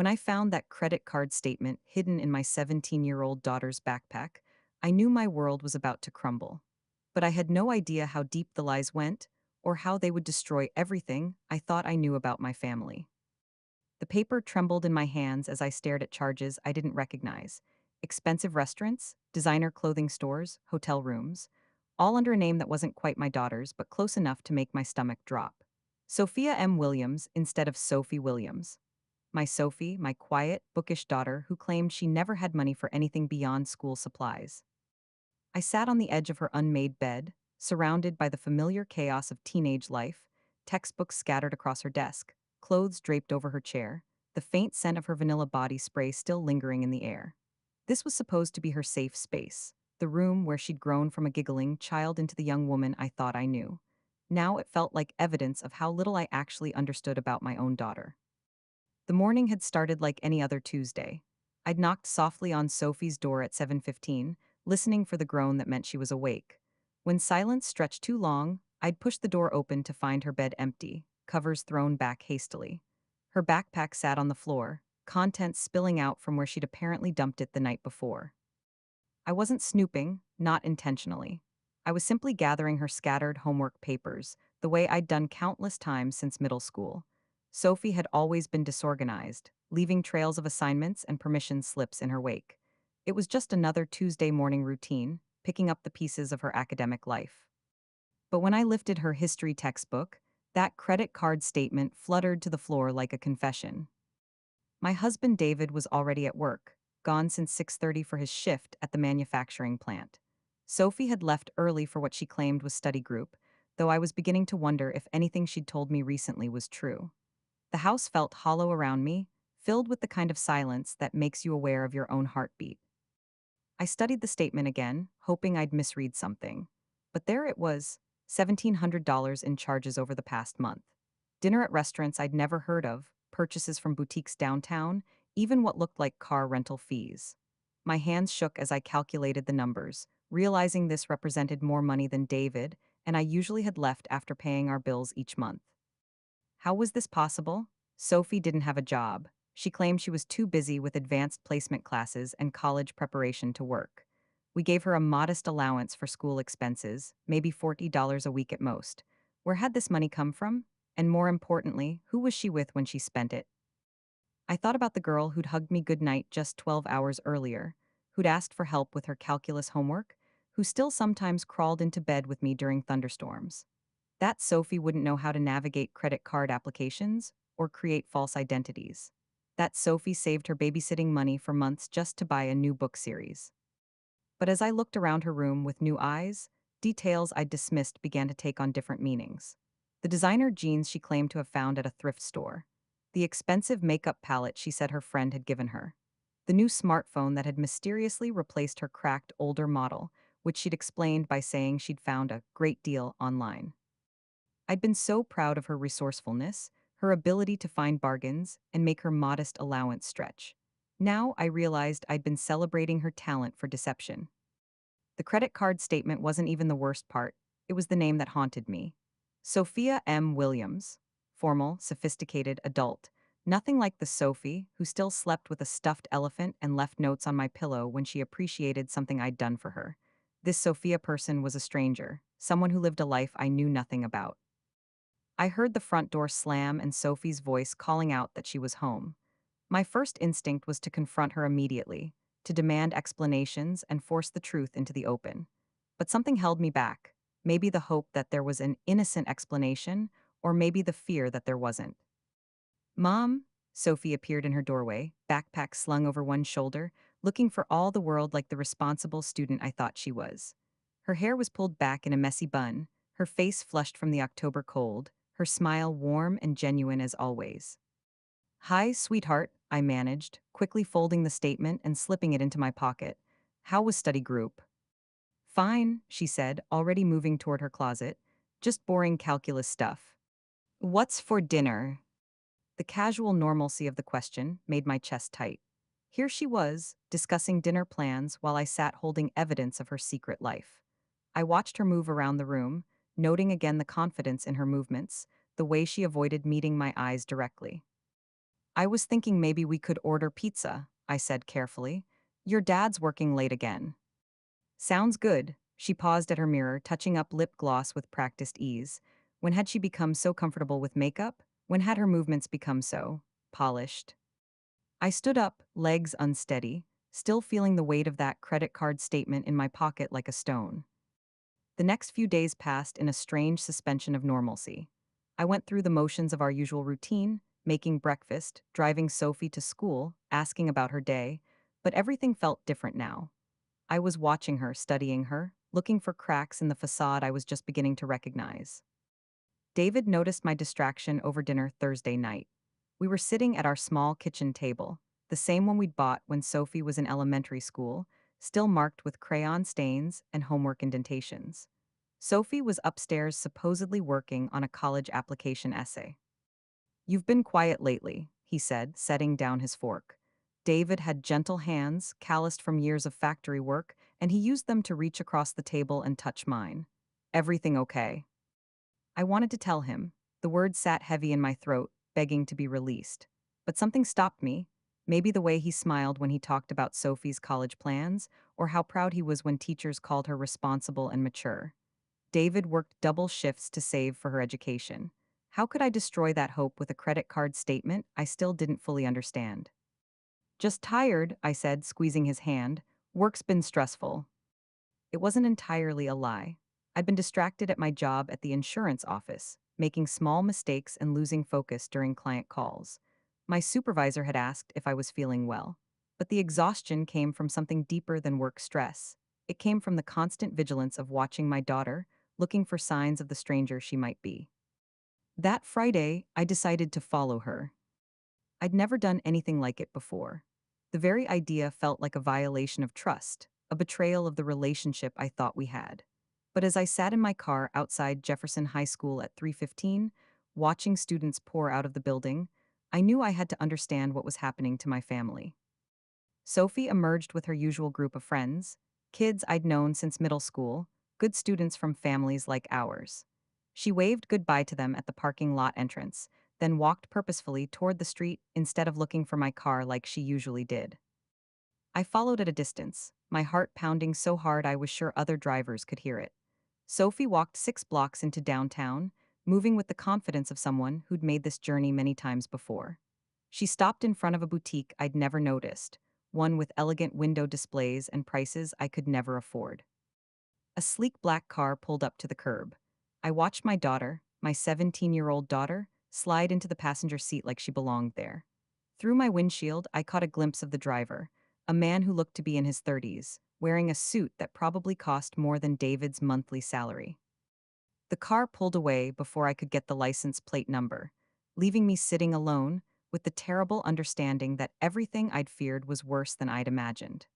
When I found that credit card statement hidden in my 17-year-old daughter's backpack, I knew my world was about to crumble. But I had no idea how deep the lies went, or how they would destroy everything I thought I knew about my family. The paper trembled in my hands as I stared at charges I didn't recognize: expensive restaurants, designer clothing stores, hotel rooms, all under a name that wasn't quite my daughter's, but close enough to make my stomach drop. Sophia M. Williams instead of Sophie Williams. My Sophie, my quiet, bookish daughter who claimed she never had money for anything beyond school supplies. I sat on the edge of her unmade bed, surrounded by the familiar chaos of teenage life: textbooks scattered across her desk, clothes draped over her chair, the faint scent of her vanilla body spray still lingering in the air. This was supposed to be her safe space, the room where she'd grown from a giggling child into the young woman I thought I knew. Now it felt like evidence of how little I actually understood about my own daughter. The morning had started like any other Tuesday. I'd knocked softly on Sophie's door at 7:15, listening for the groan that meant she was awake. When silence stretched too long, I'd pushed the door open to find her bed empty, covers thrown back hastily. Her backpack sat on the floor, contents spilling out from where she'd apparently dumped it the night before. I wasn't snooping, not intentionally. I was simply gathering her scattered homework papers, the way I'd done countless times since middle school. Sophie had always been disorganized, leaving trails of assignments and permission slips in her wake. It was just another Tuesday morning routine, picking up the pieces of her academic life. But when I lifted her history textbook, that credit card statement fluttered to the floor like a confession. My husband David was already at work, gone since 6:30 for his shift at the manufacturing plant. Sophie had left early for what she claimed was study group, though I was beginning to wonder if anything she'd told me recently was true. The house felt hollow around me, filled with the kind of silence that makes you aware of your own heartbeat. I studied the statement again, hoping I'd misread something. But there it was: $1,700 in charges over the past month. Dinner at restaurants I'd never heard of, purchases from boutiques downtown, even what looked like car rental fees. My hands shook as I calculated the numbers, realizing this represented more money than David and I usually had left after paying our bills each month. How was this possible? Sophie didn't have a job. She claimed she was too busy with advanced placement classes and college preparation to work. We gave her a modest allowance for school expenses, maybe $40 a week at most. Where had this money come from? And more importantly, who was she with when she spent it? I thought about the girl who'd hugged me goodnight just 12 hours earlier, who'd asked for help with her calculus homework, who still sometimes crawled into bed with me during thunderstorms. That Sophie wouldn't know how to navigate credit card applications or create false identities. That Sophie saved her babysitting money for months just to buy a new book series. But as I looked around her room with new eyes, details I'd dismissed began to take on different meanings. The designer jeans she claimed to have found at a thrift store. The expensive makeup palette she said her friend had given her. The new smartphone that had mysteriously replaced her cracked older model, which she'd explained by saying she'd found a great deal online. I'd been so proud of her resourcefulness, her ability to find bargains and make her modest allowance stretch. Now I realized I'd been celebrating her talent for deception. The credit card statement wasn't even the worst part, it was the name that haunted me. Sophia M. Williams. Formal, sophisticated, adult. Nothing like the Sophie who still slept with a stuffed elephant and left notes on my pillow when she appreciated something I'd done for her. This Sophia person was a stranger, someone who lived a life I knew nothing about. I heard the front door slam and Sophie's voice calling out that she was home. My first instinct was to confront her immediately, to demand explanations and force the truth into the open. But something held me back, maybe the hope that there was an innocent explanation, or maybe the fear that there wasn't. Mom? Sophie appeared in her doorway, backpack slung over one shoulder, looking for all the world like the responsible student I thought she was. Her hair was pulled back in a messy bun, her face flushed from the October cold, her smile warm and genuine as always. "Hi, sweetheart," I managed, quickly folding the statement and slipping it into my pocket. "How was study group?" "Fine," she said, already moving toward her closet. "Just boring calculus stuff." "What's for dinner?" The casual normalcy of the question made my chest tight. Here she was, discussing dinner plans while I sat holding evidence of her secret life. I watched her move around the room, noting again the confidence in her movements, the way she avoided meeting my eyes directly. I was thinking maybe we could order pizza, I said carefully. Your dad's working late again. Sounds good. She paused at her mirror, touching up lip gloss with practiced ease. When had she become so comfortable with makeup? When had her movements become so polished? I stood up, legs unsteady, still feeling the weight of that credit card statement in my pocket like a stone. The next few days passed in a strange suspension of normalcy. I went through the motions of our usual routine, making breakfast, driving Sophie to school, asking about her day, but everything felt different now. I was watching her, studying her, looking for cracks in the facade I was just beginning to recognize. David noticed my distraction over dinner Thursday night. We were sitting at our small kitchen table, the same one we'd bought when Sophie was in elementary school, still marked with crayon stains and homework indentations. Sophie was upstairs supposedly working on a college application essay. You've been quiet lately, he said, setting down his fork. David had gentle hands, calloused from years of factory work, and he used them to reach across the table and touch mine. Everything okay? I wanted to tell him. The words sat heavy in my throat, begging to be released. But something stopped me. Maybe the way he smiled when he talked about Sophie's college plans, or how proud he was when teachers called her responsible and mature. David worked double shifts to save for her education. How could I destroy that hope with a credit card statement I still didn't fully understand? Just tired, I said, squeezing his hand. Work's been stressful. It wasn't entirely a lie. I'd been distracted at my job at the insurance office, making small mistakes and losing focus during client calls. My supervisor had asked if I was feeling well, but the exhaustion came from something deeper than work stress. It came from the constant vigilance of watching my daughter, looking for signs of the stranger she might be. That Friday, I decided to follow her. I'd never done anything like it before. The very idea felt like a violation of trust, a betrayal of the relationship I thought we had. But as I sat in my car outside Jefferson High School at 3:15, watching students pour out of the building, I knew I had to understand what was happening to my family. Sophie emerged with her usual group of friends, kids I'd known since middle school, good students from families like ours. She waved goodbye to them at the parking lot entrance, then walked purposefully toward the street instead of looking for my car like she usually did. I followed at a distance, my heart pounding so hard I was sure other drivers could hear it. Sophie walked 6 blocks into downtown, moving with the confidence of someone who'd made this journey many times before. She stopped in front of a boutique I'd never noticed, one with elegant window displays and prices I could never afford. A sleek black car pulled up to the curb. I watched my daughter, my 17-year-old daughter, slide into the passenger seat like she belonged there. Through my windshield, I caught a glimpse of the driver, a man who looked to be in his 30s, wearing a suit that probably cost more than David's monthly salary. The car pulled away before I could get the license plate number, leaving me sitting alone with the terrible understanding that everything I'd feared was worse than I'd imagined.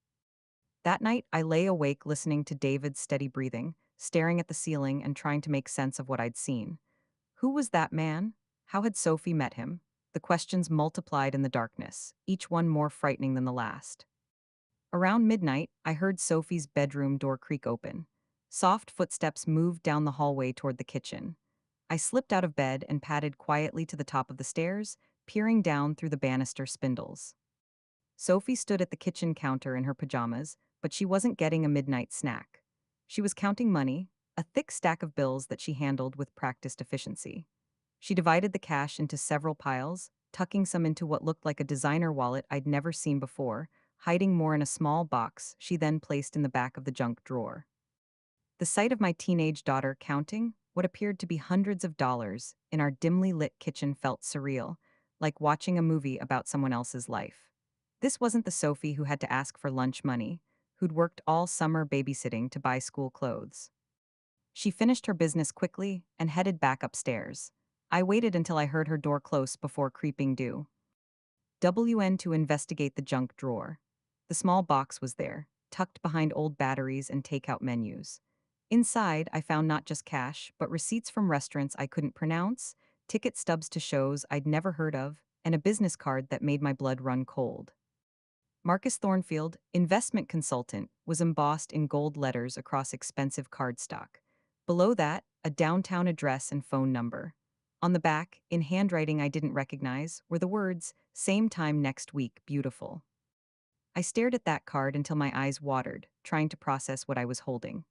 That night, I lay awake listening to David's steady breathing, staring at the ceiling and trying to make sense of what I'd seen. Who was that man? How had Sophie met him? The questions multiplied in the darkness, each one more frightening than the last. Around midnight, I heard Sophie's bedroom door creak open. Soft footsteps moved down the hallway toward the kitchen. I slipped out of bed and padded quietly to the top of the stairs, peering down through the banister spindles. Sophie stood at the kitchen counter in her pajamas, but she wasn't getting a midnight snack. She was counting money, a thick stack of bills that she handled with practiced efficiency. She divided the cash into several piles, tucking some into what looked like a designer wallet I'd never seen before, hiding more in a small box she then placed in the back of the junk drawer. The sight of my teenage daughter counting what appeared to be hundreds of dollars in our dimly lit kitchen felt surreal, like watching a movie about someone else's life. This wasn't the Sophie who had to ask for lunch money, who'd worked all summer babysitting to buy school clothes. She finished her business quickly and headed back upstairs. I waited until I heard her door close before creeping due. WN to investigate the junk drawer. The small box was there, tucked behind old batteries and takeout menus. Inside, I found not just cash, but receipts from restaurants I couldn't pronounce, ticket stubs to shows I'd never heard of, and a business card that made my blood run cold. Marcus Thornfield, investment consultant, was embossed in gold letters across expensive cardstock. Below that, a downtown address and phone number. On the back, in handwriting I didn't recognize, were the words, "Same time next week, beautiful." I stared at that card until my eyes watered, trying to process what I was holding.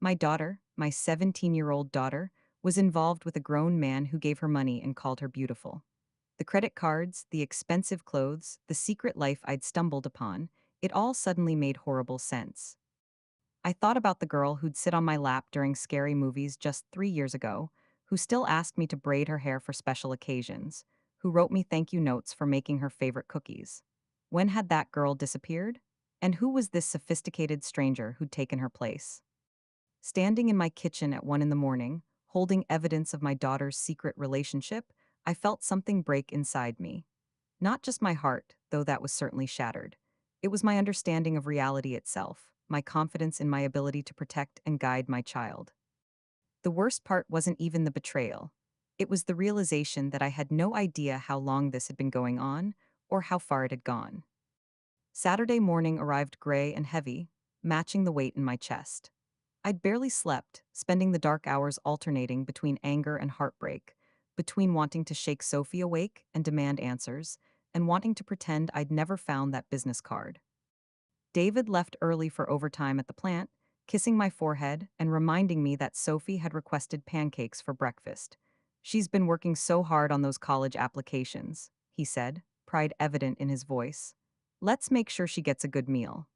My daughter, my 17-year-old daughter, was involved with a grown man who gave her money and called her beautiful. The credit cards, the expensive clothes, the secret life I'd stumbled upon, it all suddenly made horrible sense. I thought about the girl who'd sit on my lap during scary movies just 3 years ago, who still asked me to braid her hair for special occasions, who wrote me thank you notes for making her favorite cookies. When had that girl disappeared? And who was this sophisticated stranger who'd taken her place? Standing in my kitchen at 1 in the morning, holding evidence of my daughter's secret relationship, I felt something break inside me. Not just my heart, though that was certainly shattered. It was my understanding of reality itself, my confidence in my ability to protect and guide my child. The worst part wasn't even the betrayal. It was the realization that I had no idea how long this had been going on, or how far it had gone. Saturday morning arrived gray and heavy, matching the weight in my chest. I'd barely slept, spending the dark hours alternating between anger and heartbreak, between wanting to shake Sophie awake and demand answers, and wanting to pretend I'd never found that business card. David left early for overtime at the plant, kissing my forehead and reminding me that Sophie had requested pancakes for breakfast. "She's been working so hard on those college applications," he said, pride evident in his voice. "Let's make sure she gets a good meal."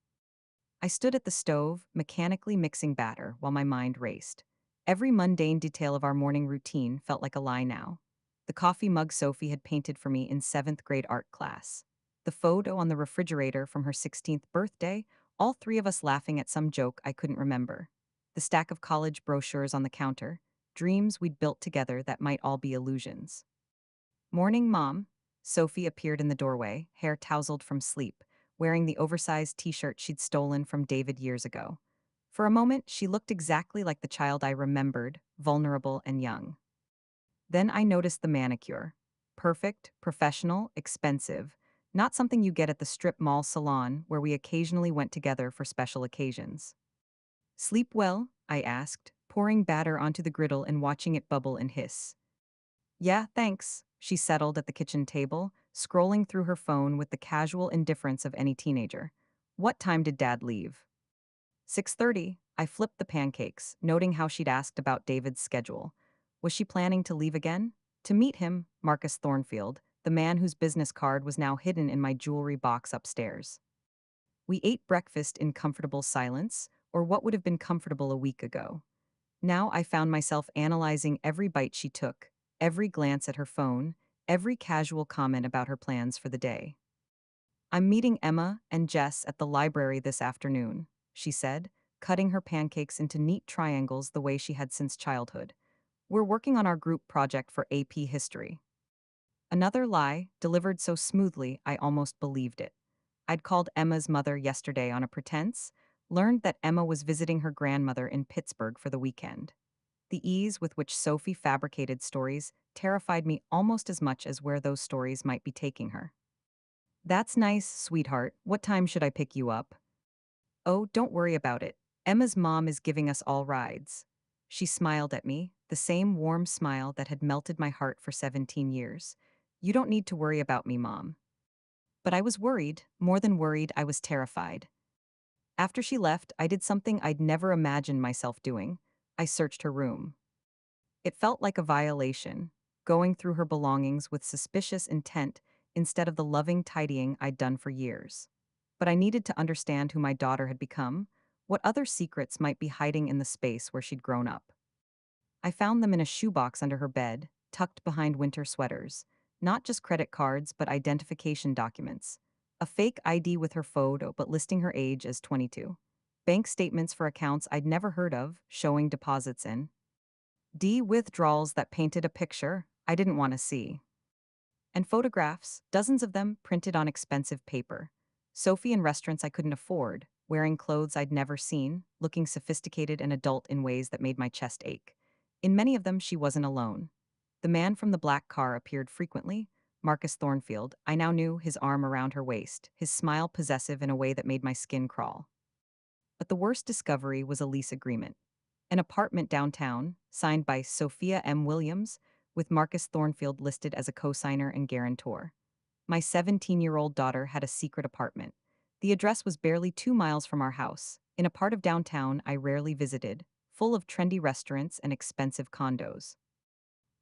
I stood at the stove, mechanically mixing batter while my mind raced. Every mundane detail of our morning routine felt like a lie now. The coffee mug Sophie had painted for me in 7th grade art class. The photo on the refrigerator from her 16th birthday, all three of us laughing at some joke I couldn't remember. The stack of college brochures on the counter, dreams we'd built together that might all be illusions. "Morning, Mom." Sophie appeared in the doorway, hair tousled from sleep, wearing the oversized t-shirt she'd stolen from David years ago. For a moment, she looked exactly like the child I remembered, vulnerable and young. Then I noticed the manicure. Perfect, professional, expensive. Not something you get at the strip mall salon where we occasionally went together for special occasions. "Sleep well?" I asked, pouring batter onto the griddle and watching it bubble and hiss. "Yeah, thanks." She settled at the kitchen table, scrolling through her phone with the casual indifference of any teenager. "What time did Dad leave?" 6:30. I flipped the pancakes, noting how she'd asked about David's schedule. Was she planning to leave again? To meet him, Marcus Thornfield, the man whose business card was now hidden in my jewelry box upstairs. We ate breakfast in comfortable silence, or what would have been comfortable a week ago. Now I found myself analyzing every bite she took, every glance at her phone, every casual comment about her plans for the day. "I'm meeting Emma and Jess at the library this afternoon," she said, cutting her pancakes into neat triangles the way she had since childhood. "We're working on our group project for AP History." Another lie, delivered so smoothly I almost believed it. I'd called Emma's mother yesterday on a pretense, learned that Emma was visiting her grandmother in Pittsburgh for the weekend. The ease with which Sophie fabricated stories terrified me almost as much as where those stories might be taking her. "That's nice, sweetheart. What time should I pick you up?" "Oh, don't worry about it. Emma's mom is giving us all rides." She smiled at me, the same warm smile that had melted my heart for 17 years. "You don't need to worry about me, Mom." But I was worried. More than worried, I was terrified. After she left, I did something I'd never imagined myself doing. I searched her room. It felt like a violation, going through her belongings with suspicious intent instead of the loving tidying I'd done for years. But I needed to understand who my daughter had become, what other secrets might be hiding in the space where she'd grown up. I found them in a shoebox under her bed, tucked behind winter sweaters. Not just credit cards, but identification documents. A fake ID with her photo, but listing her age as 22. Bank statements for accounts I'd never heard of, showing deposits in. Withdrawals that painted a picture I didn't want to see. And photographs, dozens of them printed on expensive paper. Sophie in restaurants I couldn't afford, wearing clothes I'd never seen, looking sophisticated and adult in ways that made my chest ache. In many of them, she wasn't alone. The man from the black car appeared frequently, Marcus Thornfield. I now knew, his arm around her waist, his smile possessive in a way that made my skin crawl. But the worst discovery was a lease agreement. An apartment downtown, signed by Sophia M. Williams, with Marcus Thornfield listed as a cosigner and guarantor. My 17-year-old daughter had a secret apartment. The address was barely 2 miles from our house, in a part of downtown I rarely visited, full of trendy restaurants and expensive condos.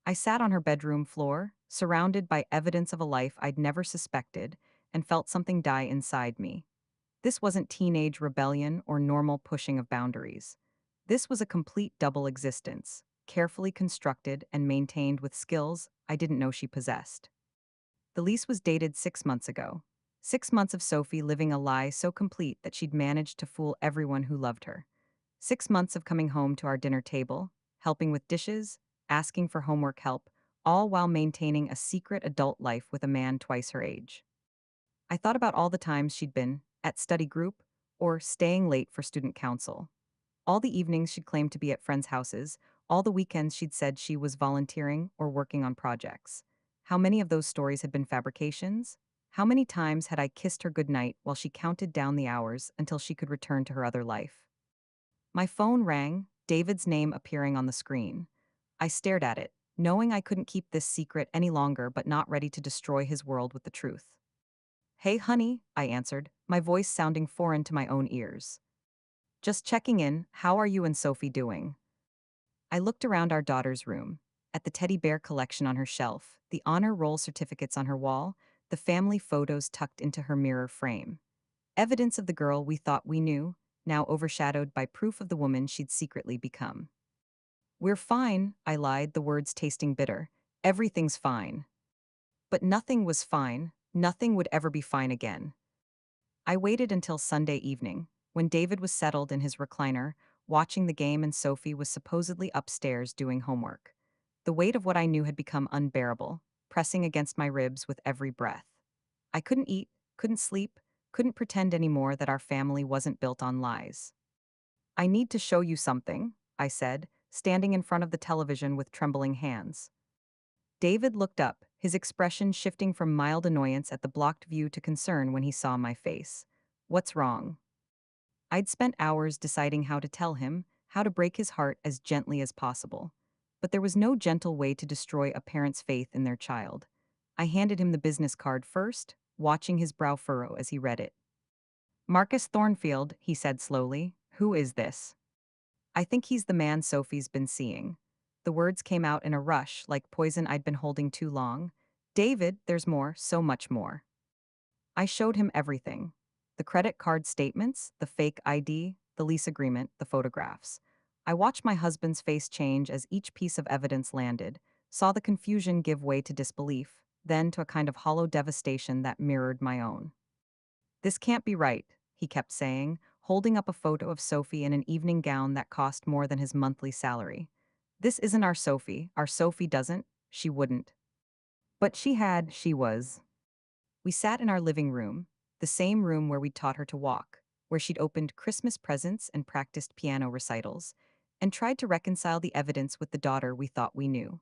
I sat on her bedroom floor, surrounded by evidence of a life I'd never suspected, and felt something die inside me. This wasn't teenage rebellion or normal pushing of boundaries. This was a complete double existence, carefully constructed and maintained with skills I didn't know she possessed. The lease was dated 6 months ago. 6 months of Sophie living a lie so complete that she'd managed to fool everyone who loved her. 6 months of coming home to our dinner table, helping with dishes, asking for homework help, all while maintaining a secret adult life with a man twice her age. I thought about all the times she'd been at study group or staying late for student council. All the evenings she'd claimed to be at friends' houses, all the weekends she'd said she was volunteering or working on projects. How many of those stories had been fabrications? How many times had I kissed her goodnight while she counted down the hours until she could return to her other life? My phone rang, David's name appearing on the screen. I stared at it, knowing I couldn't keep this secret any longer but not ready to destroy his world with the truth. Hey, honey, I answered, my voice sounding foreign to my own ears. Just checking in, how are you and Sophie doing? I looked around our daughter's room, at the teddy bear collection on her shelf, the honor roll certificates on her wall, the family photos tucked into her mirror frame. Evidence of the girl we thought we knew, now overshadowed by proof of the woman she'd secretly become. We're fine, I lied, the words tasting bitter. Everything's fine. But nothing was fine, nothing would ever be fine again. I waited until Sunday evening, when David was settled in his recliner, watching the game and Sophie was supposedly upstairs doing homework. The weight of what I knew had become unbearable, pressing against my ribs with every breath. I couldn't eat, couldn't sleep, couldn't pretend anymore that our family wasn't built on lies. I need to show you something, I said, standing in front of the television with trembling hands. David looked up, his expression shifting from mild annoyance at the blocked view to concern when he saw my face. What's wrong? I'd spent hours deciding how to tell him, how to break his heart as gently as possible. But there was no gentle way to destroy a parent's faith in their child. I handed him the business card first, watching his brow furrow as he read it. Marcus Thornfield, he said slowly. Who is this? I think he's the man Sophie's been seeing. The words came out in a rush, like poison I'd been holding too long. David, there's more, so much more. I showed him everything. The credit card statements, the fake ID, the lease agreement, the photographs. I watched my husband's face change as each piece of evidence landed, saw the confusion give way to disbelief, then to a kind of hollow devastation that mirrored my own. This can't be right, he kept saying, holding up a photo of Sophie in an evening gown that cost more than his monthly salary. This isn't our Sophie. Our Sophie doesn't. She wouldn't. But she was. We sat in our living room, the same room where we'd taught her to walk, where she'd opened Christmas presents and practiced piano recitals, and tried to reconcile the evidence with the daughter we thought we knew.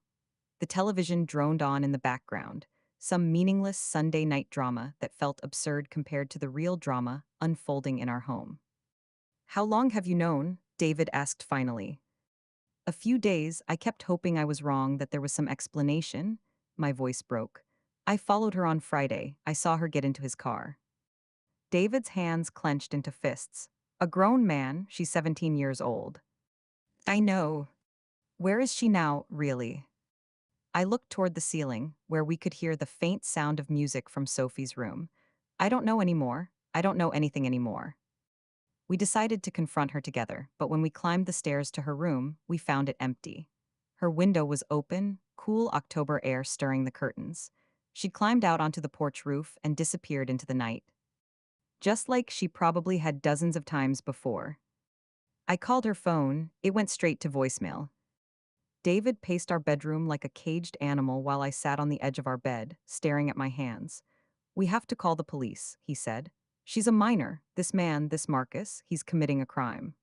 The television droned on in the background, some meaningless Sunday night drama that felt absurd compared to the real drama unfolding in our home. How long have you known? David asked finally. A few days. I kept hoping I was wrong, that there was some explanation. My voice broke. I followed her on Friday. I saw her get into his car. David's hands clenched into fists. A grown man, she's 17 years old. I know. Where is she now, really? I looked toward the ceiling, where we could hear the faint sound of music from Sophie's room. I don't know anymore. I don't know anything anymore. We decided to confront her together, but when we climbed the stairs to her room, we found it empty. Her window was open, cool October air stirring the curtains. She'd climbed out onto the porch roof and disappeared into the night. Just like she probably had dozens of times before. I called her phone, it went straight to voicemail. David paced our bedroom like a caged animal while I sat on the edge of our bed, staring at my hands. We have to call the police, he said. She's a minor. This man, this Marcus, he's committing a crime.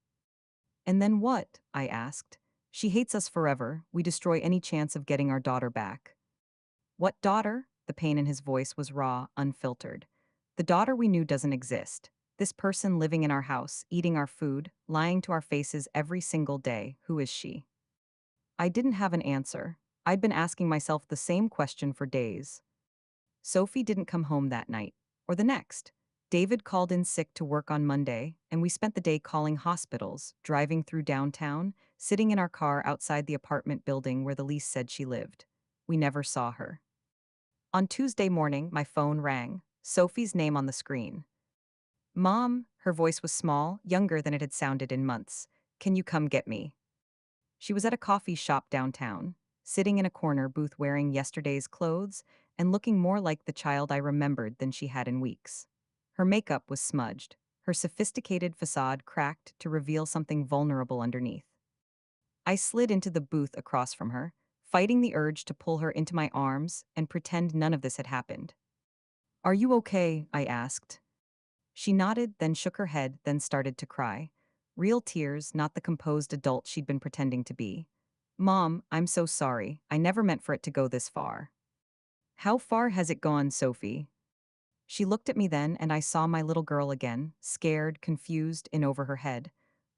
And then what? I asked. She hates us forever. We destroy any chance of getting our daughter back. What daughter? The pain in his voice was raw, unfiltered. The daughter we knew doesn't exist. This person living in our house, eating our food, lying to our faces every single day, who is she? I didn't have an answer. I'd been asking myself the same question for days. Sophie didn't come home that night, or the next. David called in sick to work on Monday, and we spent the day calling hospitals, driving through downtown, sitting in our car outside the apartment building where the lease said she lived. We never saw her. On Tuesday morning, my phone rang, Sophie's name on the screen. Mom, her voice was small, younger than it had sounded in months. Can you come get me? She was at a coffee shop downtown, sitting in a corner booth wearing yesterday's clothes and looking more like the child I remembered than she had in weeks. Her makeup was smudged, her sophisticated facade cracked to reveal something vulnerable underneath. I slid into the booth across from her, fighting the urge to pull her into my arms and pretend none of this had happened. Are you okay? I asked. She nodded, then shook her head, then started to cry. Real tears, not the composed adult she'd been pretending to be. Mom, I'm so sorry. I never meant for it to go this far. How far has it gone, Sophie? She looked at me then, and I saw my little girl again, scared, confused, in over her head.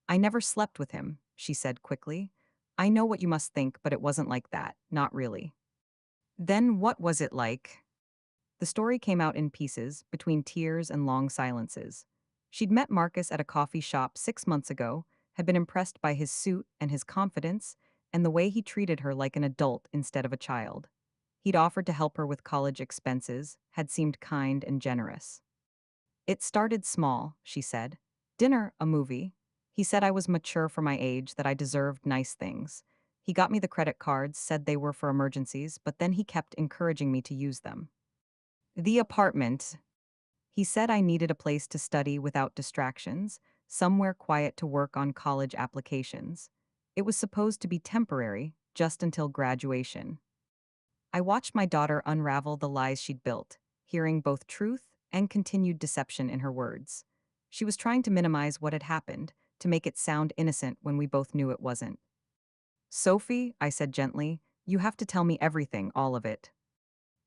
I never slept with him, she said quickly. I know what you must think, but it wasn't like that. Not really. Then what was it like? The story came out in pieces, between tears and long silences. She'd met Marcus at a coffee shop 6 months ago, had been impressed by his suit and his confidence, and the way he treated her like an adult instead of a child. He'd offered to help her with college expenses, had seemed kind and generous. It started small, she said. Dinner, a movie. He said I was mature for my age, that I deserved nice things. He got me the credit cards, said they were for emergencies, but then he kept encouraging me to use them. The apartment. He said I needed a place to study without distractions, somewhere quiet to work on college applications. It was supposed to be temporary, just until graduation. I watched my daughter unravel the lies she'd built, hearing both truth and continued deception in her words. She was trying to minimize what had happened, to make it sound innocent when we both knew it wasn't. Sophie, I said gently, you have to tell me everything, all of it.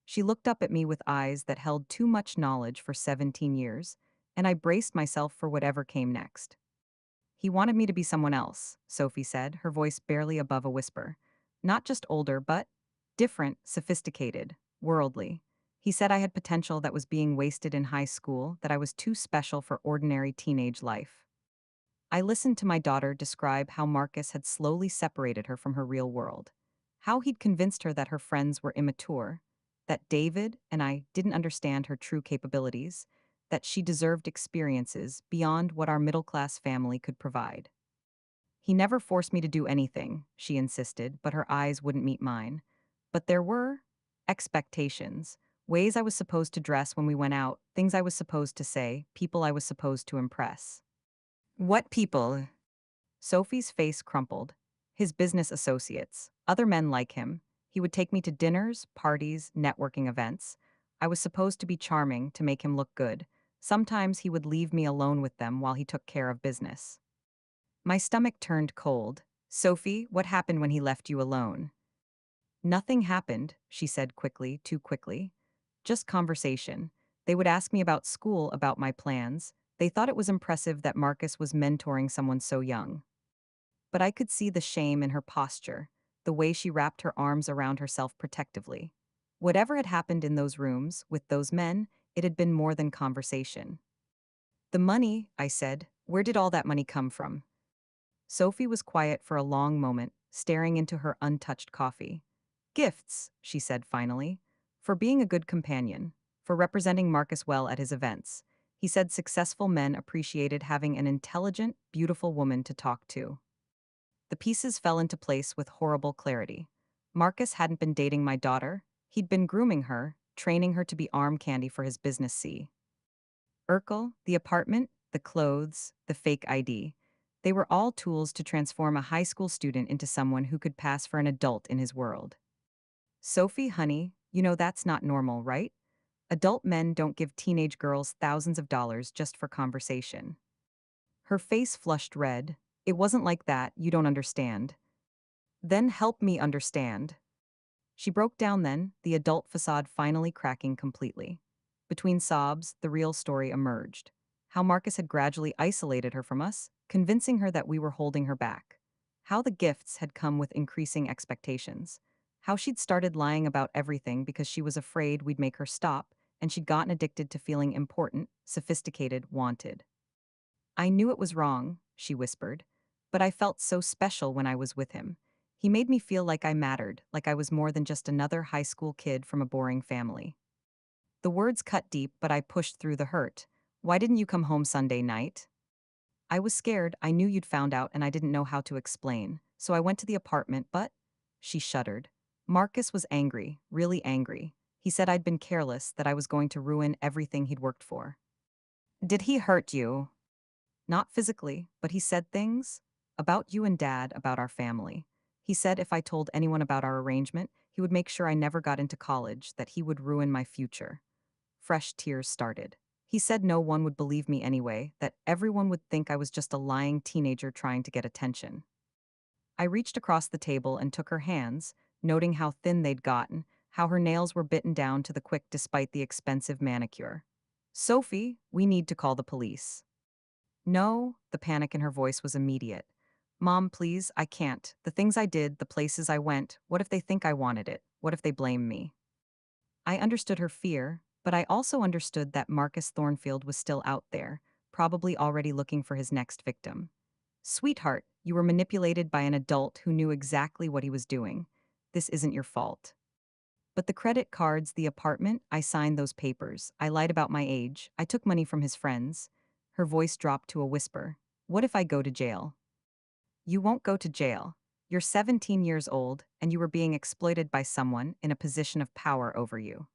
She looked up at me with eyes that held too much knowledge for 17 years, and I braced myself for whatever came next. He wanted me to be someone else, Sophie said, her voice barely above a whisper. Not just older, but different, sophisticated, worldly. He said I had potential that was being wasted in high school, that I was too special for ordinary teenage life. I listened to my daughter describe how Marcus had slowly separated her from her real world, how he'd convinced her that her friends were immature, that David and I didn't understand her true capabilities, that she deserved experiences beyond what our middle class family could provide. He never forced me to do anything, she insisted, but her eyes wouldn't meet mine. But there were expectations, ways I was supposed to dress when we went out, things I was supposed to say, people I was supposed to impress. What people? Sophie's face crumpled. His business associates, other men like him. He would take me to dinners, parties, networking events. I was supposed to be charming to make him look good. Sometimes he would leave me alone with them while he took care of business. My stomach turned cold. Sophie, what happened when he left you alone? Nothing happened, she said quickly, too quickly. Just conversation. They would ask me about school, about my plans. They thought it was impressive that Marcus was mentoring someone so young. But I could see the shame in her posture, the way she wrapped her arms around herself protectively. Whatever had happened in those rooms, with those men, it had been more than conversation. The money, I said, where did all that money come from? Sophie was quiet for a long moment, staring into her untouched coffee. Gifts, she said finally, for being a good companion, for representing Marcus well at his events. He said successful men appreciated having an intelligent, beautiful woman to talk to. The pieces fell into place with horrible clarity. Marcus hadn't been dating my daughter. He'd been grooming her, training her to be arm candy for his business C. Urkel, the apartment, the clothes, the fake ID. They were all tools to transform a high school student into someone who could pass for an adult in his world. Sophie, honey, you know that's not normal, right? Adult men don't give teenage girls thousands of dollars just for conversation. Her face flushed red. It wasn't like that, you don't understand. Then help me understand. She broke down then, the adult facade finally cracking completely. Between sobs, the real story emerged. How Marcus had gradually isolated her from us, convincing her that we were holding her back. How the gifts had come with increasing expectations. How she'd started lying about everything because she was afraid we'd make her stop, and she'd gotten addicted to feeling important, sophisticated, wanted. I knew it was wrong, she whispered, but I felt so special when I was with him. He made me feel like I mattered, like I was more than just another high school kid from a boring family. The words cut deep, but I pushed through the hurt. Why didn't you come home Sunday night? I was scared. I knew you'd found out and I didn't know how to explain. So I went to the apartment, but. She shuddered. Marcus was angry, really angry. He said I'd been careless, that I was going to ruin everything he'd worked for. Did he hurt you? Not physically, but he said things about you and Dad, about our family. He said if I told anyone about our arrangement, he would make sure I never got into college, that he would ruin my future. Fresh tears started. He said no one would believe me anyway, that everyone would think I was just a lying teenager trying to get attention. I reached across the table and took her hands, noting how thin they'd gotten, how her nails were bitten down to the quick despite the expensive manicure. Sophie, we need to call the police. No, the panic in her voice was immediate. Mom, please, I can't. The things I did, the places I went, what if they think I wanted it? What if they blame me? I understood her fear, but I also understood that Marcus Thornfield was still out there, probably already looking for his next victim. Sweetheart, you were manipulated by an adult who knew exactly what he was doing. This isn't your fault. But the credit cards, the apartment, I signed those papers. I lied about my age. I took money from his friends. Her voice dropped to a whisper. What if I go to jail? You won't go to jail. You're 17 years old, and you were being exploited by someone in a position of power over you.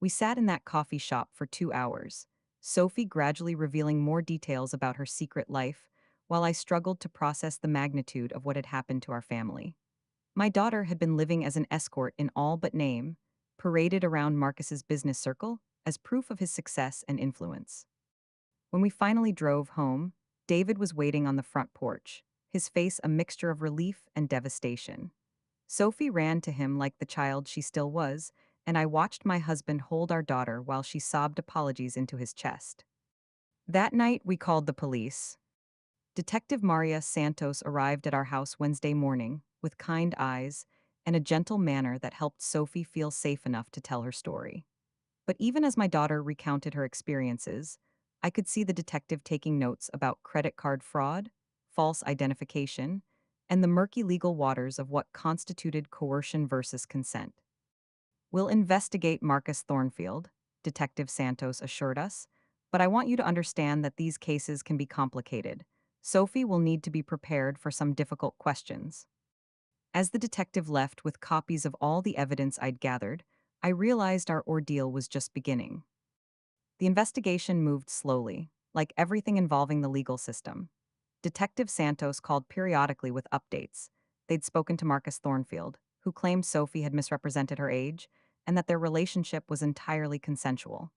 We sat in that coffee shop for 2 hours, Sophie gradually revealing more details about her secret life, while I struggled to process the magnitude of what had happened to our family. My daughter had been living as an escort in all but name, paraded around Marcus's business circle as proof of his success and influence. When we finally drove home, David was waiting on the front porch, his face a mixture of relief and devastation. Sophie ran to him like the child she still was, and I watched my husband hold our daughter while she sobbed apologies into his chest. That night, we called the police. Detective Maria Santos arrived at our house Wednesday morning with kind eyes and a gentle manner that helped Sophie feel safe enough to tell her story. But even as my daughter recounted her experiences, I could see the detective taking notes about credit card fraud, false identification, and the murky legal waters of what constituted coercion versus consent. We'll investigate Marcus Thornfield, Detective Santos assured us, but I want you to understand that these cases can be complicated. Sophie will need to be prepared for some difficult questions. As the detective left with copies of all the evidence I'd gathered, I realized our ordeal was just beginning. The investigation moved slowly, like everything involving the legal system. Detective Santos called periodically with updates. They'd spoken to Marcus Thornfield, who claimed Sophie had misrepresented her age and that their relationship was entirely consensual.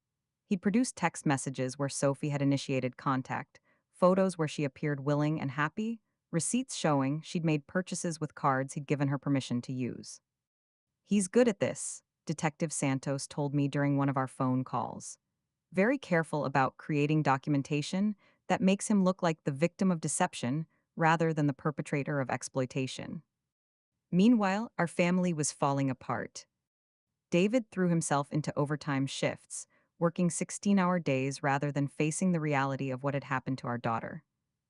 He'd produced text messages where Sophie had initiated contact, photos where she appeared willing and happy, receipts showing she'd made purchases with cards he'd given her permission to use. He's good at this, Detective Santos told me during one of our phone calls. Very careful about creating documentation that makes him look like the victim of deception rather than the perpetrator of exploitation. Meanwhile, our family was falling apart. David threw himself into overtime shifts, working 16-hour days rather than facing the reality of what had happened to our daughter.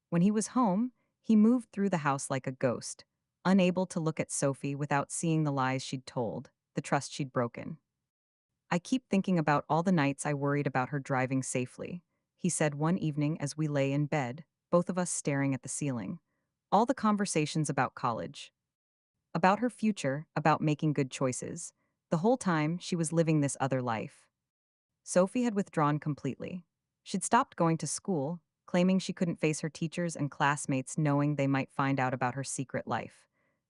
When he was home, he moved through the house like a ghost, unable to look at Sophie without seeing the lies she'd told, the trust she'd broken. I keep thinking about all the nights I worried about her driving safely, he said one evening as we lay in bed, both of us staring at the ceiling. All the conversations about college, about her future, about making good choices. The whole time, she was living this other life. Sophie had withdrawn completely. She'd stopped going to school, claiming she couldn't face her teachers and classmates knowing they might find out about her secret life.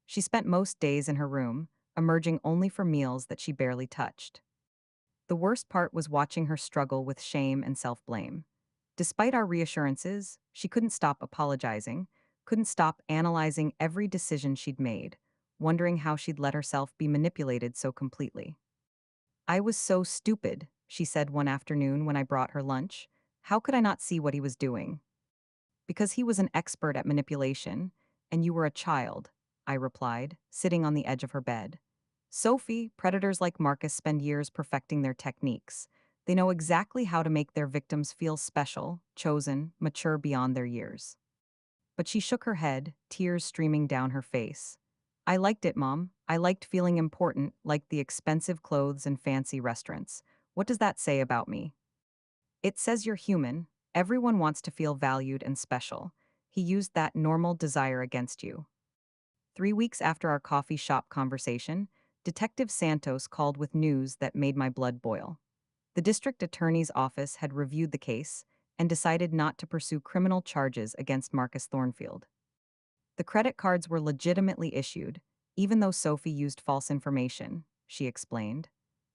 She spent most days in her room, emerging only for meals that she barely touched. The worst part was watching her struggle with shame and self-blame. Despite our reassurances, she couldn't stop apologizing, couldn't stop analyzing every decision she'd made, wondering how she'd let herself be manipulated so completely. I was so stupid, she said one afternoon when I brought her lunch. How could I not see what he was doing? Because he was an expert at manipulation, and you were a child, I replied, sitting on the edge of her bed. Sophie, predators like Marcus spend years perfecting their techniques. They know exactly how to make their victims feel special, chosen, mature beyond their years. But she shook her head, tears streaming down her face. I liked it, Mom. I liked feeling important, like the expensive clothes and fancy restaurants. What does that say about me? It says you're human. Everyone wants to feel valued and special. He used that normal desire against you. 3 weeks after our coffee shop conversation, Detective Santos called with news that made my blood boil. The district attorney's office had reviewed the case and decided not to pursue criminal charges against Marcus Thornfield. The credit cards were legitimately issued, even though Sophie used false information, she explained.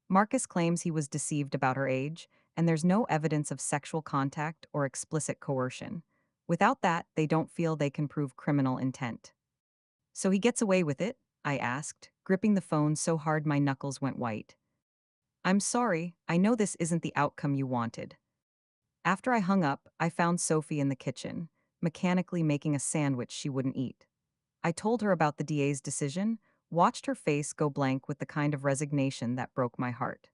Marcus claims he was deceived about her age, and there's no evidence of sexual contact or explicit coercion. Without that, they don't feel they can prove criminal intent. So he gets away with it? I asked, gripping the phone so hard my knuckles went white. I'm sorry, I know this isn't the outcome you wanted. After I hung up, I found Sophie in the kitchen, mechanically making a sandwich she wouldn't eat. I told her about the DA's decision, watched her face go blank with the kind of resignation that broke my heart.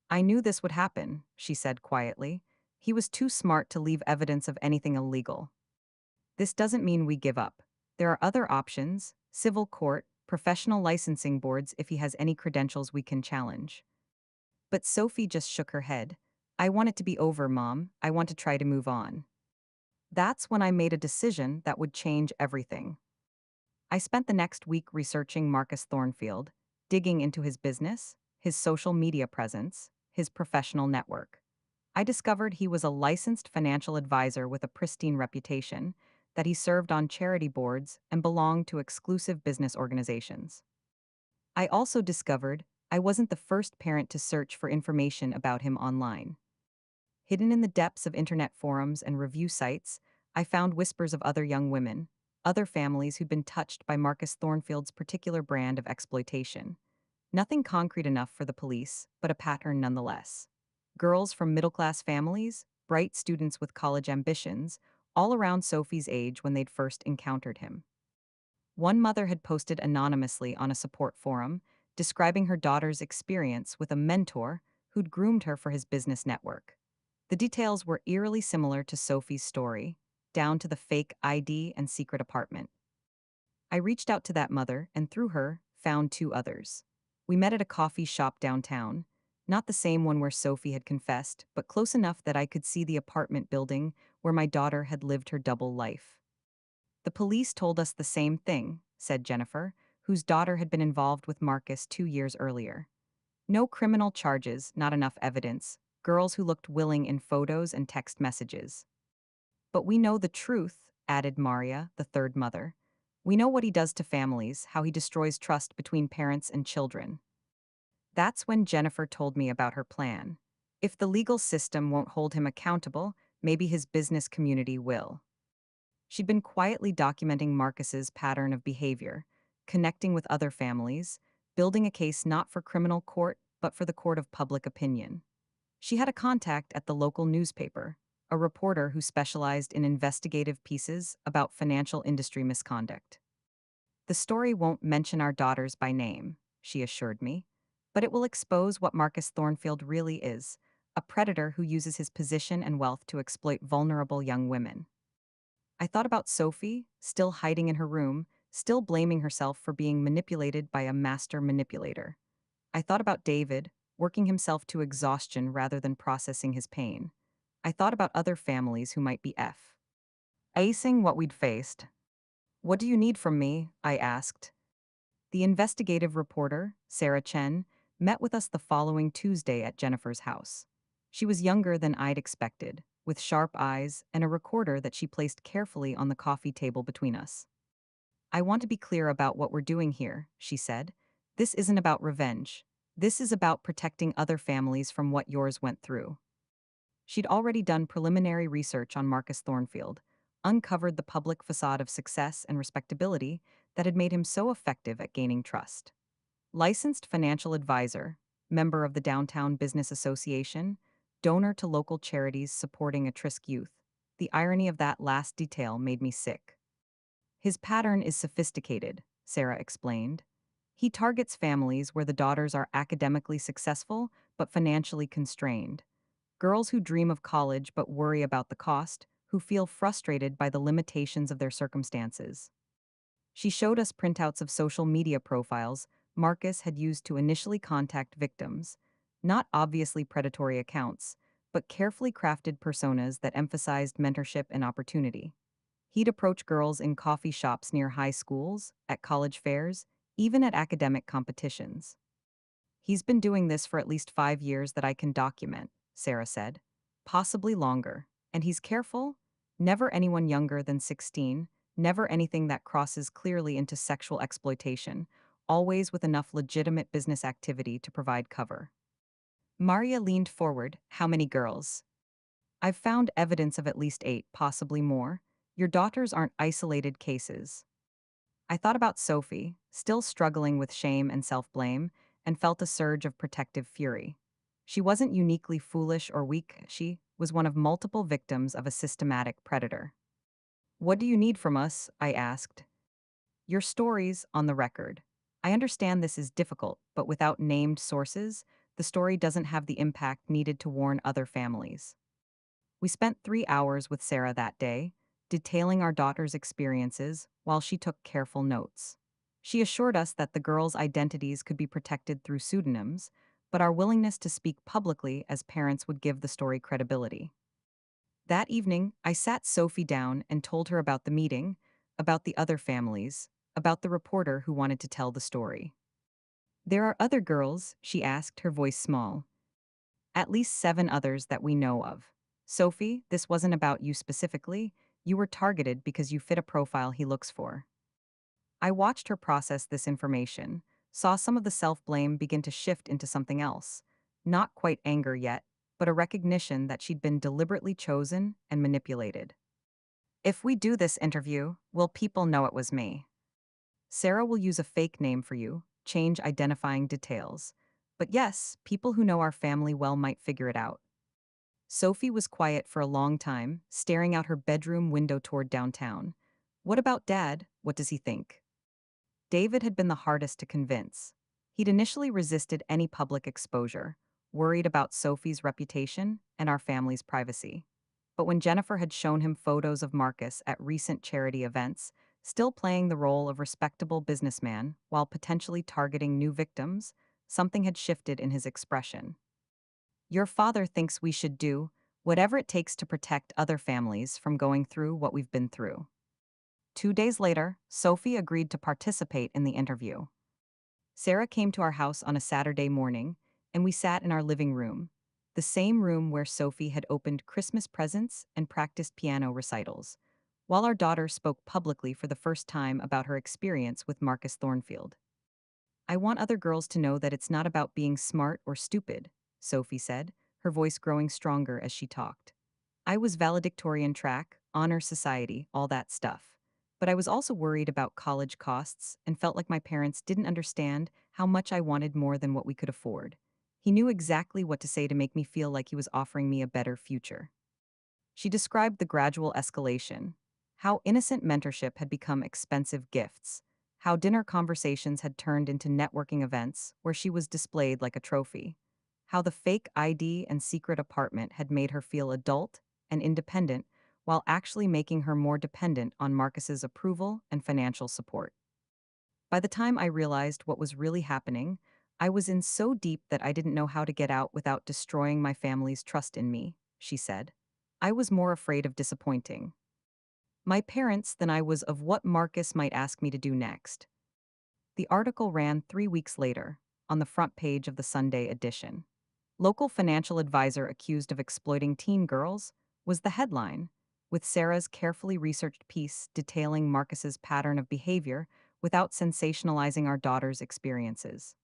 I knew this would happen, she said quietly. He was too smart to leave evidence of anything illegal. This doesn't mean we give up. There are other options: civil court, professional licensing boards if he has any credentials we can challenge. But Sophie just shook her head. I want it to be over, Mom. I want to try to move on. That's when I made a decision that would change everything. I spent the next week researching Marcus Thornfield, digging into his business, his social media presence, his professional network. I discovered he was a licensed financial advisor with a pristine reputation, that he served on charity boards and belonged to exclusive business organizations. I also discovered I wasn't the first parent to search for information about him online. Hidden in the depths of internet forums and review sites, I found whispers of other young women, other families who'd been touched by Marcus Thornfield's particular brand of exploitation. Nothing concrete enough for the police, but a pattern nonetheless. Girls from middle class families, bright students with college ambitions, all around Sophie's age when they'd first encountered him. One mother had posted anonymously on a support forum, describing her daughter's experience with a mentor who'd groomed her for his business network. The details were eerily similar to Sophie's story, down to the fake ID and secret apartment. I reached out to that mother and through her, found two others. We met at a coffee shop downtown, not the same one where Sophie had confessed, but close enough that I could see the apartment building where my daughter had lived her double life. The police told us the same thing, said Jennifer, whose daughter had been involved with Marcus 2 years earlier. No criminal charges, not enough evidence, girls who looked willing in photos and text messages. But we know the truth, added Maria, the third mother. We know what he does to families, how he destroys trust between parents and children. That's when Jennifer told me about her plan. If the legal system won't hold him accountable, maybe his business community will. She'd been quietly documenting Marcus's pattern of behavior, connecting with other families, building a case not for criminal court, but for the court of public opinion. She had a contact at the local newspaper, a reporter who specialized in investigative pieces about financial industry misconduct. The story won't mention our daughters by name, she assured me, but it will expose what Marcus Thornfield really is: a predator who uses his position and wealth to exploit vulnerable young women. I thought about Sophie, still hiding in her room, still blaming herself for being manipulated by a master manipulator. I thought about David, working himself to exhaustion rather than processing his pain. I thought about other families who might be facing what we'd faced. What do you need from me? I asked. The investigative reporter, Sarah Chen, met with us the following Tuesday at Jennifer's house. She was younger than I'd expected, with sharp eyes and a recorder that she placed carefully on the coffee table between us. I want to be clear about what we're doing here, she said. This isn't about revenge. This is about protecting other families from what yours went through. She'd already done preliminary research on Marcus Thornfield, uncovered the public facade of success and respectability that had made him so effective at gaining trust. Licensed financial advisor, member of the Downtown Business Association, donor to local charities supporting at-risk youth. The irony of that last detail made me sick. His pattern is sophisticated, Sarah explained. He targets families where the daughters are academically successful but financially constrained. Girls who dream of college but worry about the cost, who feel frustrated by the limitations of their circumstances. She showed us printouts of social media profiles Marcus had used to initially contact victims, not obviously predatory accounts, but carefully crafted personas that emphasized mentorship and opportunity. He'd approach girls in coffee shops near high schools, at college fairs, even at academic competitions. He's been doing this for at least 5 years that I can document, Sarah said. Possibly longer. And he's careful? Never anyone younger than 16, never anything that crosses clearly into sexual exploitation, always with enough legitimate business activity to provide cover. Maria leaned forward. How many girls? I've found evidence of at least 8, possibly more. Your daughters aren't isolated cases. I thought about Sophie, still struggling with shame and self blame, and felt a surge of protective fury. She wasn't uniquely foolish or weak, she was one of multiple victims of a systematic predator. What do you need from us? I asked. Your stories on the record. I understand this is difficult, but without named sources, the story doesn't have the impact needed to warn other families. We spent 3 hours with Sarah that day, detailing our daughter's experiences while she took careful notes. She assured us that the girls' identities could be protected through pseudonyms, but our willingness to speak publicly as parents would give the story credibility. That evening, I sat Sophie down and told her about the meeting, about the other families, about the reporter who wanted to tell the story. There are other girls, she asked, her voice small. At least 7 others that we know of. Sophie, this wasn't about you specifically. You were targeted because you fit a profile he looks for. I watched her process this information, saw some of the self blame begin to shift into something else. Not quite anger yet, but a recognition that she'd been deliberately chosen and manipulated. If we do this interview, will people know it was me? Sarah will use a fake name for you, change identifying details. But yes, people who know our family well might figure it out. Sophie was quiet for a long time, staring out her bedroom window toward downtown. What about Dad? What does he think? David had been the hardest to convince. He'd initially resisted any public exposure, worried about Sophie's reputation and our family's privacy. But when Jennifer had shown him photos of Marcus at recent charity events, still playing the role of respectable businessman while potentially targeting new victims, something had shifted in his expression. Your father thinks we should do whatever it takes to protect other families from going through what we've been through. 2 days later, Sophie agreed to participate in the interview. Sarah came to our house on a Saturday morning, and we sat in our living room, the same room where Sophie had opened Christmas presents and practiced piano recitals, while our daughter spoke publicly for the first time about her experience with Marcus Thornfield. I want other girls to know that it's not about being smart or stupid, Sophie said, her voice growing stronger as she talked. I was valedictorian track, honor society, all that stuff. But I was also worried about college costs and felt like my parents didn't understand how much I wanted more than what we could afford. He knew exactly what to say to make me feel like he was offering me a better future. She described the gradual escalation, how innocent mentorship had become expensive gifts, how dinner conversations had turned into networking events where she was displayed like a trophy, how the fake ID and secret apartment had made her feel adult and independent while actually making her more dependent on Marcus's approval and financial support. By the time I realized what was really happening, I was in so deep that I didn't know how to get out without destroying my family's trust in me, she said. I was more afraid of disappointing my parents than I was of what Marcus might ask me to do next. The article ran 3 weeks later, on the front page of the Sunday edition. Local financial advisor accused of exploiting teen girls was the headline, with Sarah's carefully researched piece detailing Marcus's pattern of behavior without sensationalizing our daughter's experiences.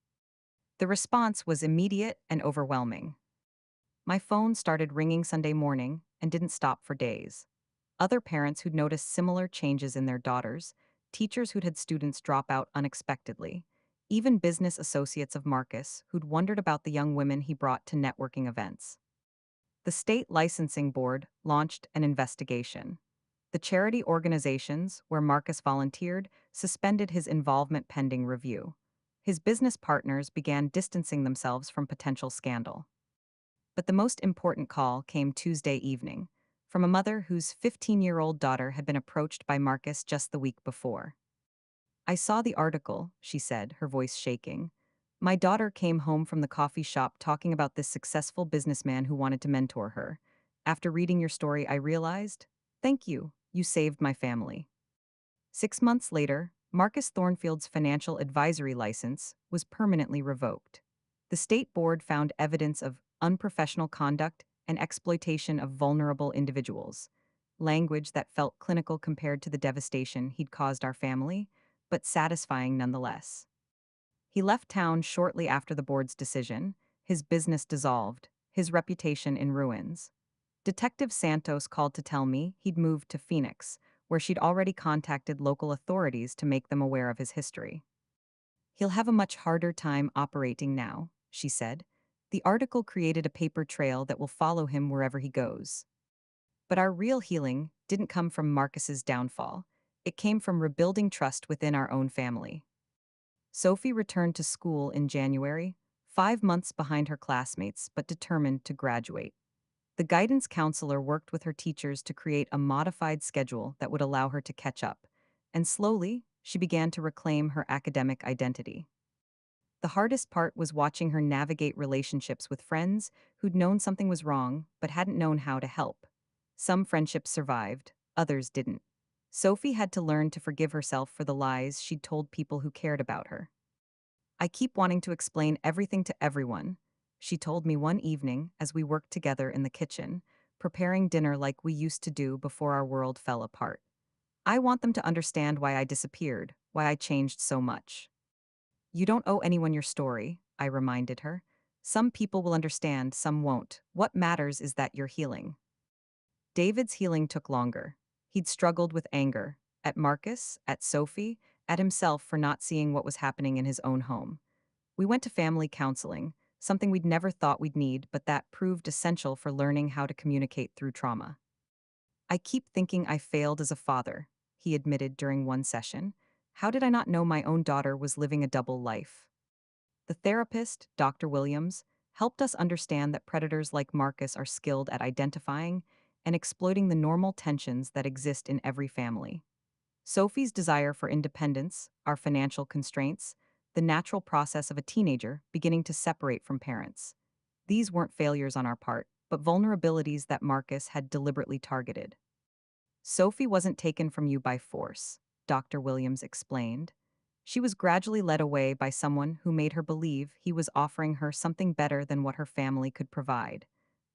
The response was immediate and overwhelming. My phone started ringing Sunday morning and didn't stop for days. Other parents who'd noticed similar changes in their daughters, teachers who'd had students drop out unexpectedly, even business associates of Marcus who'd wondered about the young women he brought to networking events. The state licensing board launched an investigation. The charity organizations where Marcus volunteered suspended his involvement pending review. His business partners began distancing themselves from potential scandal. But the most important call came Tuesday evening, from a mother whose 15-year-old daughter had been approached by Marcus just the week before. "I saw the article," she said, her voice shaking. "My daughter came home from the coffee shop talking about this successful businessman who wanted to mentor her. After reading your story, I realized, thank you, you saved my family." 6 months later, Marcus Thornfield's financial advisory license was permanently revoked. The state board found evidence of unprofessional conduct and exploitation of vulnerable individuals, language that felt clinical compared to the devastation he'd caused our family, but satisfying nonetheless. He left town shortly after the board's decision, his business dissolved, his reputation in ruins. Detective Santos called to tell me he'd moved to Phoenix, where she'd already contacted local authorities to make them aware of his history. "He'll have a much harder time operating now," she said. "The article created a paper trail that will follow him wherever he goes." But our real healing didn't come from Marcus's downfall. It came from rebuilding trust within our own family. Sophie returned to school in January, 5 months behind her classmates, but determined to graduate. The guidance counselor worked with her teachers to create a modified schedule that would allow her to catch up, and slowly, she began to reclaim her academic identity. The hardest part was watching her navigate relationships with friends who'd known something was wrong but hadn't known how to help. Some friendships survived, others didn't. Sophie had to learn to forgive herself for the lies she'd told people who cared about her. "I keep wanting to explain everything to everyone," she told me one evening as we worked together in the kitchen, preparing dinner like we used to do before our world fell apart. "I want them to understand why I disappeared, why I changed so much." "You don't owe anyone your story," I reminded her. "Some people will understand, some won't. What matters is that you're healing." David's healing took longer. He'd struggled with anger, at Marcus, at Sophie, at himself for not seeing what was happening in his own home. We went to family counseling, something we'd never thought we'd need, but that proved essential for learning how to communicate through trauma. "I keep thinking I failed as a father," he admitted during one session. "How did I not know my own daughter was living a double life?" The therapist, Dr. Williams, helped us understand that predators like Marcus are skilled at identifying and exploiting the normal tensions that exist in every family. Sophie's desire for independence, our financial constraints, the natural process of a teenager beginning to separate from parents. These weren't failures on our part, but vulnerabilities that Marcus had deliberately targeted. "Sophie wasn't taken from you by force," Dr. Williams explained. "She was gradually led away by someone who made her believe he was offering her something better than what her family could provide.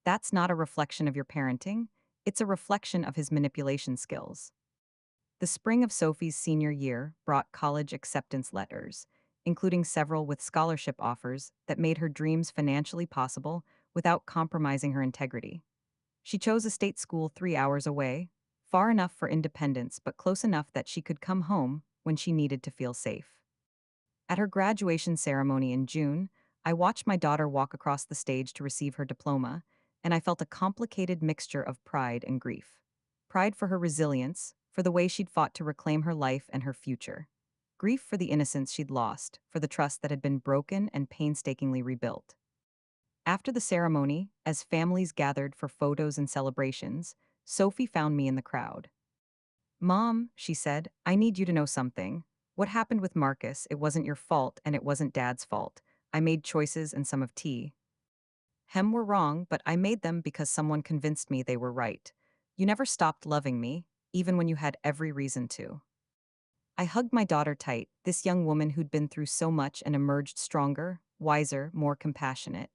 That's not a reflection of your parenting, it's a reflection of his manipulation skills." The spring of Sophie's senior year brought college acceptance letters, including several with scholarship offers that made her dreams financially possible without compromising her integrity. She chose a state school 3 hours away, far enough for independence but close enough that she could come home when she needed to feel safe. At her graduation ceremony in June, I watched my daughter walk across the stage to receive her diploma, and I felt a complicated mixture of pride and grief. Pride for her resilience, for the way she'd fought to reclaim her life and her future. Grief for the innocence she'd lost, for the trust that had been broken and painstakingly rebuilt. After the ceremony, as families gathered for photos and celebrations, Sophie found me in the crowd. "Mom," she said, "I need you to know something. What happened with Marcus, it wasn't your fault and it wasn't Dad's fault. I made choices and some of T. Hem were wrong, but I made them because someone convinced me they were right. You never stopped loving me, even when you had every reason to." I hugged my daughter tight, this young woman who'd been through so much and emerged stronger, wiser, more compassionate.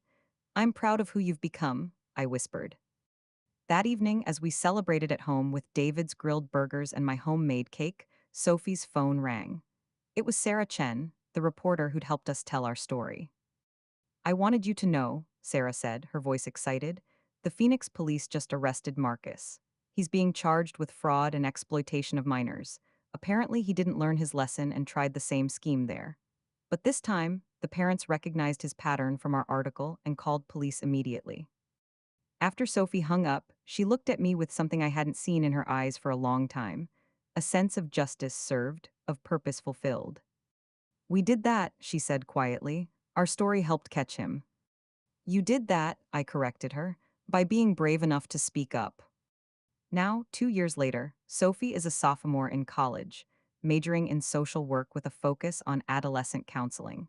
"I'm proud of who you've become," I whispered. That evening, as we celebrated at home with David's grilled burgers and my homemade cake, Sophie's phone rang. It was Sarah Chen, the reporter who'd helped us tell our story. "I wanted you to know," Sarah said, her voice excited. "The Phoenix police just arrested Marcus. He's being charged with fraud and exploitation of minors. Apparently, he didn't learn his lesson and tried the same scheme there. But this time, the parents recognized his pattern from our article and called police immediately." After Sophie hung up, she looked at me with something I hadn't seen in her eyes for a long time, a sense of justice served, of purpose fulfilled. We did that, she said quietly. Our story helped catch him. You did that, I corrected her, by being brave enough to speak up. Now, 2 years later, Sophie is a sophomore in college, majoring in social work with a focus on adolescent counseling.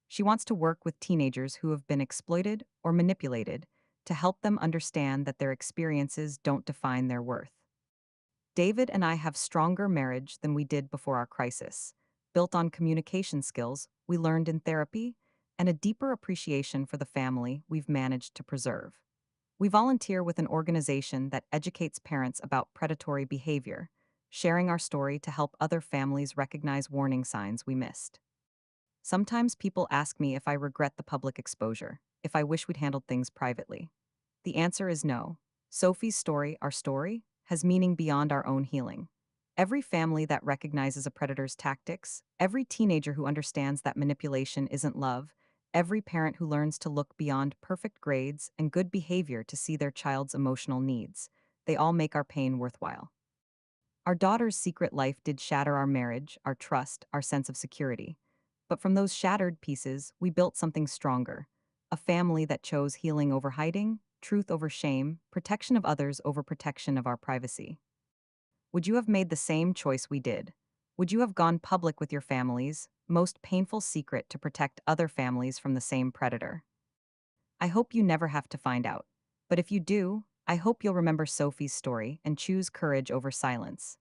She wants to work with teenagers who have been exploited or manipulated to help them understand that their experiences don't define their worth. David and I have stronger marriage than we did before our crisis, built on communication skills we learned in therapy and a deeper appreciation for the family we've managed to preserve. We volunteer with an organization that educates parents about predatory behavior, sharing our story to help other families recognize warning signs we missed. Sometimes people ask me if I regret the public exposure, if I wish we'd handled things privately. The answer is no. Sophie's story, our story, has meaning beyond our own healing. Every family that recognizes a predator's tactics, every teenager who understands that manipulation isn't love, every parent who learns to look beyond perfect grades and good behavior to see their child's emotional needs, they all make our pain worthwhile. Our daughter's secret life did shatter our marriage, our trust, our sense of security. But from those shattered pieces, we built something stronger, a family that chose healing over hiding, truth over shame, protection of others over protection of our privacy. Would you have made the same choice we did? Would you have gone public with your family's most painful secret to protect other families from the same predator? I hope you never have to find out. But if you do, I hope you'll remember Sophie's story and choose courage over silence.